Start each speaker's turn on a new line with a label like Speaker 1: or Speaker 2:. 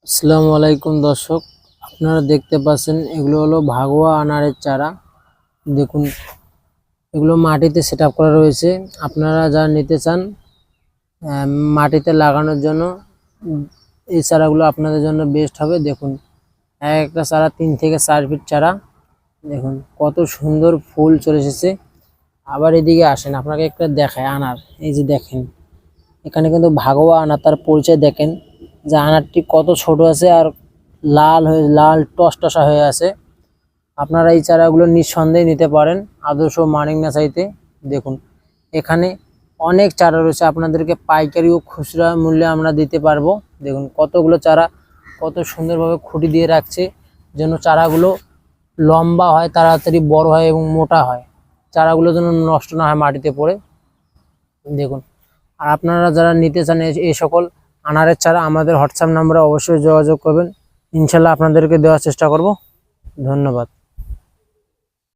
Speaker 1: আসসালামু আলাইকুম দর্শক, আপনারা দেখতে পাচ্ছেন এগুলো হলো ভাগোয়া আনারের চারা। দেখুন, এগুলো মাটিতে সেট আপ করা রয়েছে। আপনারা যারা নিতে চান মাটিতে লাগানোর জন্য এই চারাগুলো আপনাদের জন্য বেস্ট হবে। দেখুন, একটা চারা 3 থেকে 4 ফিট চারা। দেখুন কত সুন্দর ফুল চলে এসেছে। আবার এদিকে আসেন, আপনাকে একটা দেখায় আনার। এই যে দেখেন, এখানে কিন্তু ভাগোয়া আনার, তার পরিচয় দেখেন যে আনারটি কত ছোট আছে আর লাল টসটসা হয়ে আছে। আপনারা এই চারাগুলো নিঃসন্দেহে নিতে পারেন আদর্শ মানিক নার্সারিতে। দেখুন, এখানে অনেক চারা রয়েছে, আপনাদেরকে পাইকারি ও খুচরা মূল্যে আমরা দিতে পারবো। দেখুন কতগুলো চারা কত সুন্দরভাবে খুঁটি দিয়ে রাখছে, যেন চারাগুলো লম্বা হয়, তাড়াতাড়ি বড় হয় এবং মোটা হয়, চারাগুলো যেন নষ্ট না হয় মাটিতে পড়ে। দেখুন, আর আপনারা যারা নিতে চান এই সকল আনারের চারা, আমাদের হোয়াটসঅ্যাপ নাম্বারে অবশ্যই যোগাযোগ করবেন। ইনশাল্লাহ আপনাদেরকে দেওয়ার চেষ্টা করব। ধন্যবাদ।